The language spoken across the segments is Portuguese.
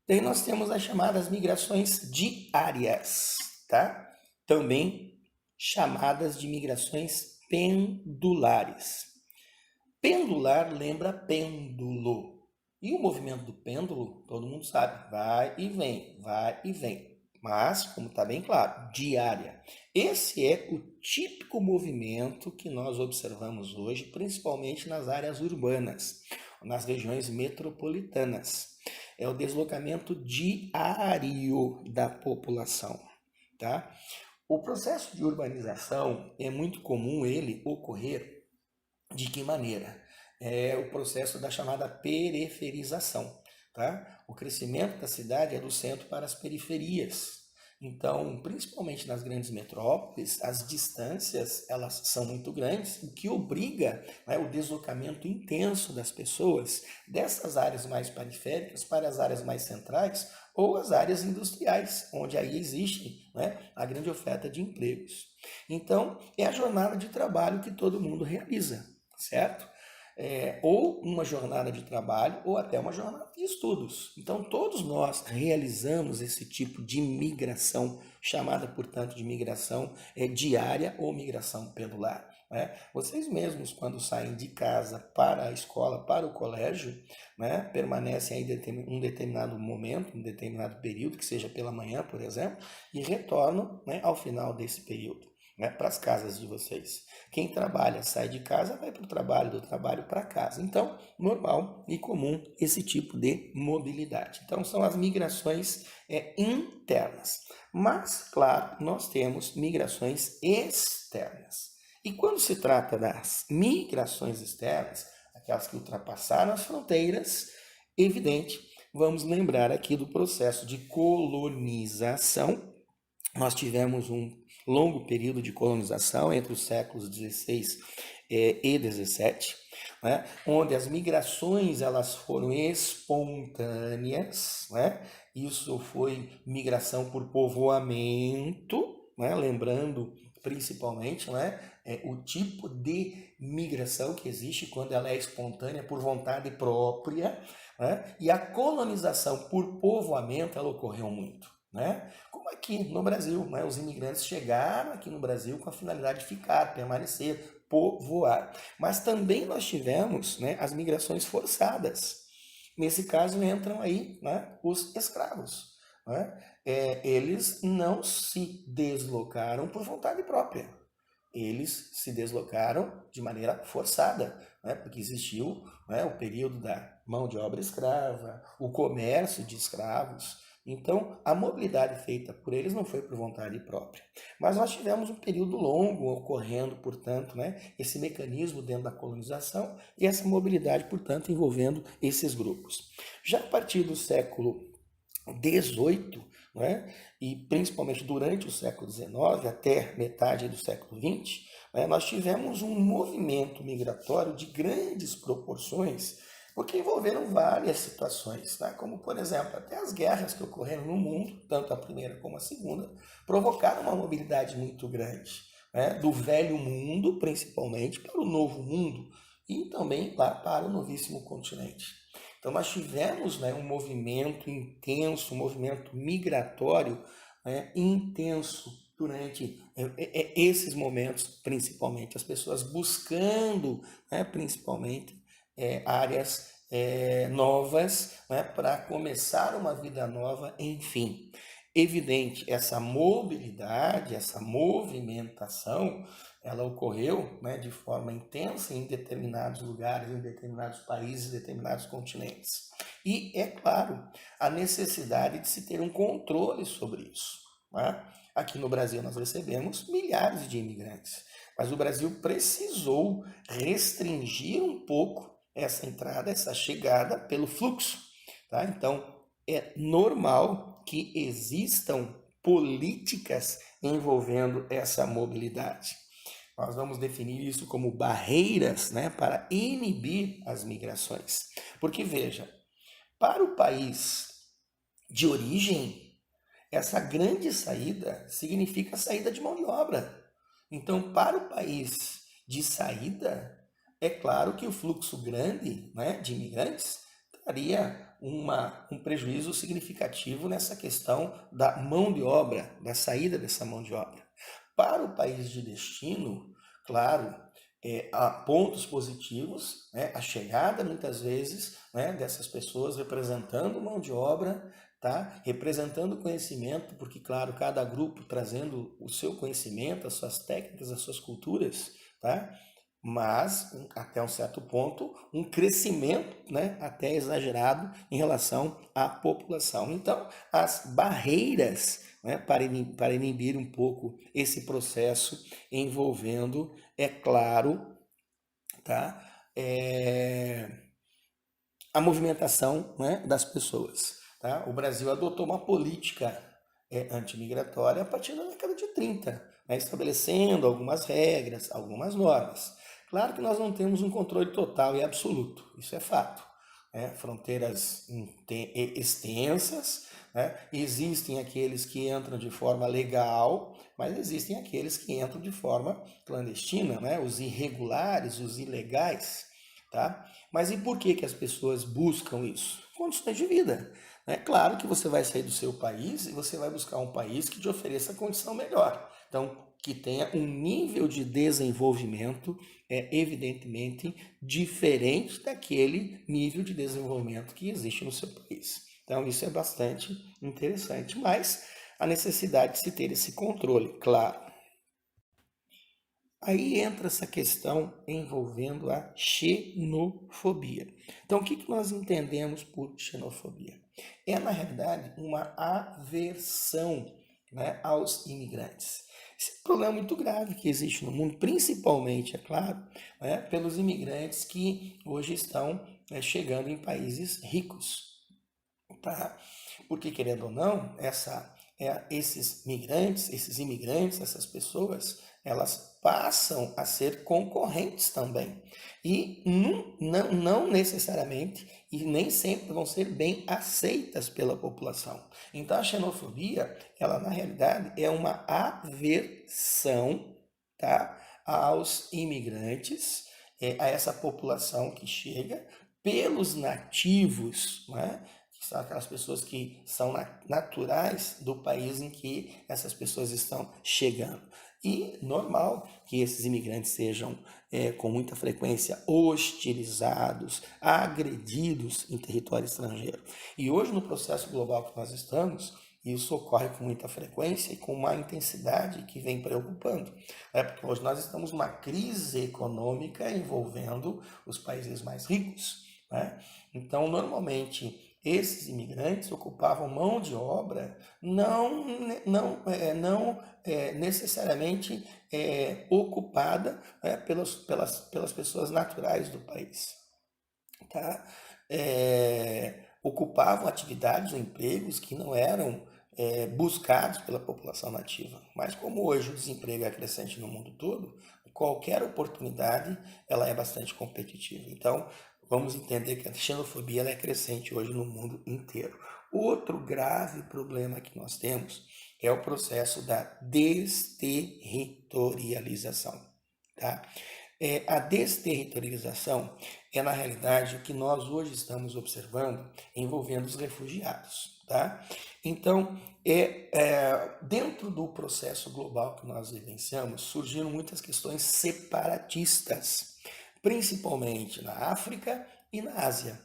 Daí nós temos as chamadas migrações diárias, tá? Também chamadas de migrações pendulares. Pendular lembra pêndulo. E o movimento do pêndulo, todo mundo sabe, vai e vem, vai e vem. Mas, como está bem claro, diária. Esse é o típico movimento que nós observamos hoje, principalmente nas áreas urbanas, nas regiões metropolitanas. É o deslocamento diário da população, tá? O processo de urbanização é muito comum ele ocorrer de que maneira? É o processo da chamada periferização, tá? O crescimento da cidade é do centro para as periferias. Então, principalmente nas grandes metrópoles, as distâncias elas são muito grandes, o que obriga, né, o deslocamento intenso das pessoas dessas áreas mais periféricas para as áreas mais centrais ou as áreas industriais, onde aí existe, né, a grande oferta de empregos. Então, é a jornada de trabalho que todo mundo realiza, certo? Ou uma jornada de trabalho ou até uma jornada de estudos. Então, todos nós realizamos esse tipo de migração, chamada, portanto, de migração diária ou migração pendular. Né? Vocês mesmos, quando saem de casa para a escola, para o colégio, né, permanecem aí um determinado momento, um determinado período, que seja pela manhã, por exemplo, e retornam, né, ao final desse período, né, para as casas de vocês. Quem trabalha sai de casa, vai para o trabalho, do trabalho para casa. Então, normal e comum esse tipo de mobilidade. Então, são as migrações internas. Mas, claro, nós temos migrações externas. E quando se trata das migrações externas, aquelas que ultrapassaram as fronteiras, evidente, vamos lembrar aqui do processo de colonização. Nós tivemos um longo período de colonização entre os séculos XVI e XVII, né, onde as migrações elas foram espontâneas, né? Isso foi migração por povoamento, né? Lembrando principalmente, né, o tipo de migração que existe quando ela é espontânea por vontade própria, né? E a colonização por povoamento ela ocorreu muito, né? Como aqui no Brasil, né? Os imigrantes chegaram aqui no Brasil com a finalidade de ficar, permanecer, povoar. Mas também nós tivemos, né, as migrações forçadas. Nesse caso entram aí, né, os escravos. Né? Eles não se deslocaram por vontade própria. Eles se deslocaram de maneira forçada, né? Porque existiu, né, o período da mão de obra escrava, o comércio de escravos. Então, a mobilidade feita por eles não foi por vontade própria. Mas nós tivemos um período longo ocorrendo, portanto, né, esse mecanismo dentro da colonização e essa mobilidade, portanto, envolvendo esses grupos. Já a partir do século XVIII, né, e principalmente durante o século XIX até metade do século XX, né, nós tivemos um movimento migratório de grandes proporções, porque envolveram várias situações, né, como, por exemplo, até as guerras que ocorreram no mundo, tanto a primeira como a segunda, provocaram uma mobilidade muito grande, né, do velho mundo, principalmente, para o novo mundo, e também lá para o novíssimo continente. Então, nós tivemos, né, um movimento intenso, um movimento migratório, né, intenso durante esses momentos, principalmente, as pessoas buscando, né, principalmente, áreas novas, né, para começar uma vida nova, enfim. Evidente, essa mobilidade, essa movimentação, ela ocorreu, né, de forma intensa em determinados lugares, em determinados países, em determinados continentes. E, é claro, a necessidade de se ter um controle sobre isso. Né? Aqui no Brasil nós recebemos milhares de imigrantes, mas o Brasil precisou restringir um pouco essa entrada, essa chegada pelo fluxo. Tá? Então, é normal que existam políticas envolvendo essa mobilidade. Nós vamos definir isso como barreiras, né, para inibir as migrações. Porque, veja, para o país de origem, essa grande saída significa saída de mão de obra. Então, para o país de saída, é claro que o fluxo grande, né, de imigrantes traria um prejuízo significativo nessa questão da mão de obra, da saída dessa mão de obra. Para o país de destino, claro, há pontos positivos, né? A chegada, muitas vezes, né, dessas pessoas representando mão de obra, tá? Representando conhecimento, porque, claro, cada grupo trazendo o seu conhecimento, as suas técnicas, as suas culturas, tá? Mas, até um certo ponto, um crescimento, né, até exagerado em relação à população. Então, as barreiras, né, para inibir um pouco esse processo envolvendo, é claro, tá, a movimentação, né, das pessoas. Tá? O Brasil adotou uma política antimigratória a partir da década de 30, né, estabelecendo algumas regras, algumas normas. Claro que nós não temos um controle total e absoluto, isso é fato. Né? Fronteiras extensas, né? Existem aqueles que entram de forma legal, mas existem aqueles que entram de forma clandestina, né? Os irregulares, os ilegais. Tá? Mas e por que as pessoas buscam isso? Condições de vida. É claro que você vai sair do seu país e você vai buscar um país que te ofereça condição melhor. Então, que tenha um nível de desenvolvimento, evidentemente, diferente daquele nível de desenvolvimento que existe no seu país. Então, isso é bastante interessante, mas a necessidade de se ter esse controle, claro. Aí entra essa questão envolvendo a xenofobia. Então, o que nós entendemos por xenofobia? É, na realidade, uma aversão, né, aos imigrantes. Esse é um problema muito grave que existe no mundo, principalmente, é claro, né, pelos imigrantes que hoje estão chegando em países ricos. Tá? Porque, querendo ou não, esses migrantes, esses imigrantes, essas pessoas, elas passam a ser concorrentes também. E não necessariamente e nem sempre vão ser bem aceitas pela população. Então, a xenofobia, ela na realidade é uma aversão, tá, aos imigrantes, a essa população que chega pelos nativos, né? São aquelas pessoas que são naturais do país em que essas pessoas estão chegando. E normal que esses imigrantes sejam com muita frequência hostilizados, agredidos em território estrangeiro. E hoje, no processo global que nós estamos, isso ocorre com muita frequência e com uma intensidade que vem preocupando. Porque hoje nós estamos numa crise econômica envolvendo os países mais ricos. Né? Então, normalmente, esses imigrantes ocupavam mão de obra não necessariamente ocupada pelas pessoas naturais do país. Tá? Ocupavam atividades ou empregos que não eram buscados pela população nativa. Mas como hoje o desemprego é crescente no mundo todo, qualquer oportunidade ela é bastante competitiva. Então, vamos entender que a xenofobia ela é crescente hoje no mundo inteiro. Outro grave problema que nós temos é o processo da desterritorialização. Tá? A desterritorialização é, na realidade, o que nós hoje estamos observando envolvendo os refugiados. Tá? Então, dentro do processo global que nós vivenciamos, surgiram muitas questões separatistas, principalmente na África e na Ásia.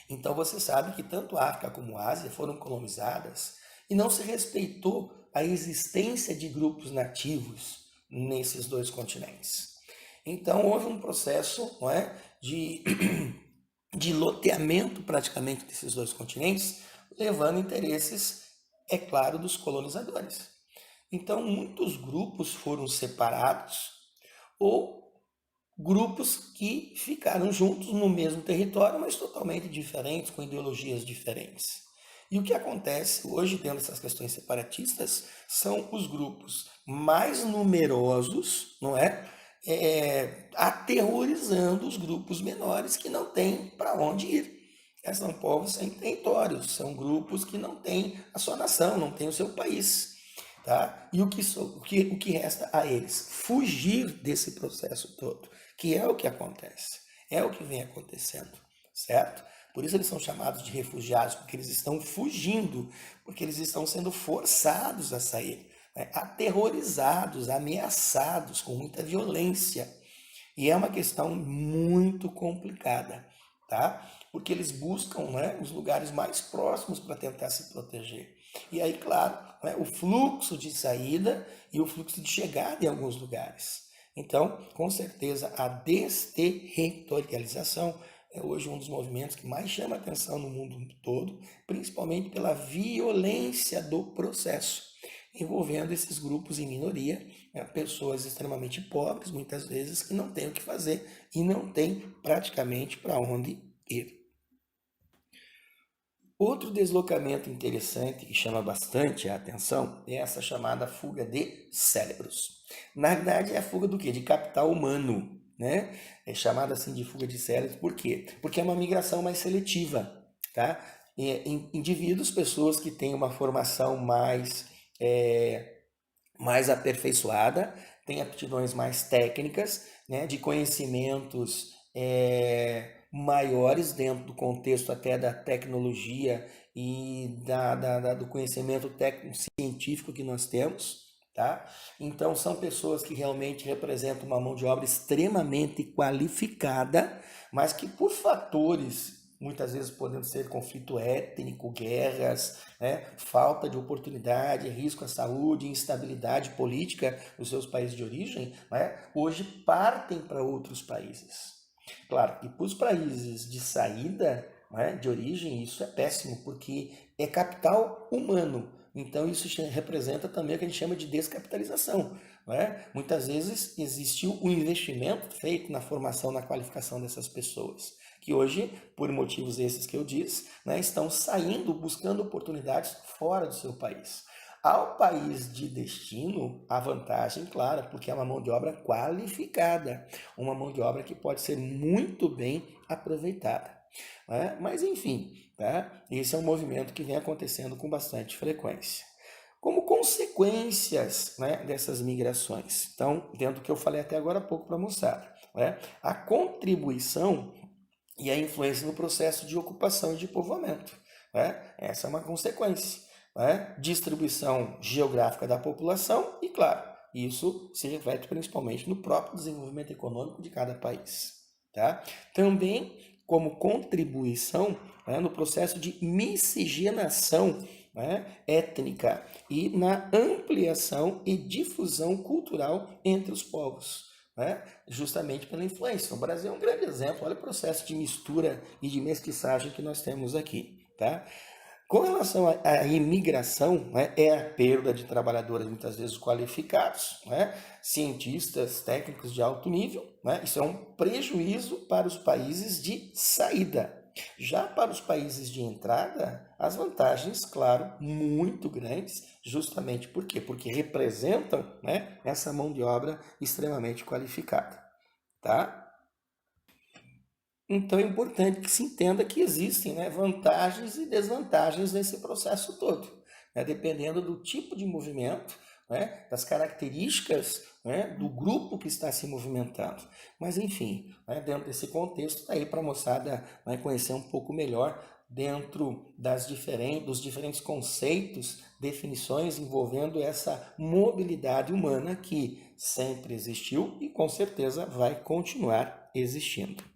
Então, você sabe que tanto a África como a Ásia foram colonizadas e não se respeitou a existência de grupos nativos nesses dois continentes. Então, houve um processo, não é, de loteamento praticamente desses dois continentes, levando interesses, é claro, dos colonizadores. Então, muitos grupos foram separados ou grupos que ficaram juntos no mesmo território, mas totalmente diferentes, com ideologias diferentes. E o que acontece hoje, dentro dessas questões separatistas, são os grupos mais numerosos, não é? Aterrorizando os grupos menores que não têm para onde ir. São povos sem territórios, são grupos que não têm a sua nação, não têm o seu país. Tá? E o que resta a eles? Fugir desse processo todo, que é o que acontece, é o que vem acontecendo, certo? Por isso eles são chamados de refugiados, porque eles estão fugindo, porque eles estão sendo forçados a sair, né? Aterrorizados, ameaçados com muita violência. E é uma questão muito complicada, tá? Porque eles buscam, né, os lugares mais próximos para tentar se proteger. E aí, claro, né, o fluxo de saída e o fluxo de chegada em alguns lugares. Então, com certeza, a desterritorialização é hoje um dos movimentos que mais chama atenção no mundo todo, principalmente pela violência do processo, envolvendo esses grupos em minoria, né, pessoas extremamente pobres, muitas vezes, que não têm o que fazer e não têm praticamente para onde ir. Outro deslocamento interessante que chama bastante a atenção é essa chamada fuga de cérebros. Na verdade, é a fuga do quê? De capital humano, né? É chamada assim de fuga de cérebros, por quê? Porque é uma migração mais seletiva, tá? Indivíduos, pessoas que têm uma formação mais aperfeiçoada, têm aptidões mais técnicas, né, de conhecimentos maiores dentro do contexto até da tecnologia e do conhecimento técnico-científico que nós temos, tá? Então, são pessoas que realmente representam uma mão de obra extremamente qualificada, mas que por fatores muitas vezes podendo ser conflito étnico, guerras, né, falta de oportunidade, risco à saúde, instabilidade política nos seus países de origem, né, hoje partem para outros países. Claro, e para os países de saída, né, de origem, isso é péssimo, porque é capital humano. Então, isso representa também o que a gente chama de descapitalização. Né? Muitas vezes existiu um investimento feito na formação, na qualificação dessas pessoas, que hoje, por motivos esses que eu disse, né, estão saindo, buscando oportunidades fora do seu país. Ao país de destino, a vantagem, clara, porque é uma mão de obra qualificada, uma mão de obra que pode ser muito bem aproveitada. Né? Mas, enfim, tá? Esse é um movimento que vem acontecendo com bastante frequência. Como consequências, né, dessas migrações, então, dentro do que eu falei até agora há pouco para a moçada, né, a contribuição e a influência no processo de ocupação e de povoamento. Né? Essa é uma consequência. Né? Distribuição geográfica da população e, claro, isso se reflete principalmente no próprio desenvolvimento econômico de cada país. Tá? Também como contribuição, né, no processo de miscigenação, né, étnica e na ampliação e difusão cultural entre os povos. Né? Justamente pela influência. O Brasil é um grande exemplo, olha o processo de mistura e de mestiçagem que nós temos aqui. Tá? Com relação à imigração, né, é a perda de trabalhadores muitas vezes qualificados, né, cientistas, técnicos de alto nível, né, isso é um prejuízo para os países de saída. Já para os países de entrada, as vantagens, claro, muito grandes, justamente por quê? Porque representam, né, essa mão de obra extremamente qualificada, tá? Então é importante que se entenda que existem, né, vantagens e desvantagens nesse processo todo, né, dependendo do tipo de movimento, né, das características, né, do grupo que está se movimentando. Mas enfim, né, dentro desse contexto, está aí para a moçada, né, conhecer um pouco melhor dentro dos diferentes conceitos, definições envolvendo essa mobilidade humana que sempre existiu e com certeza vai continuar existindo.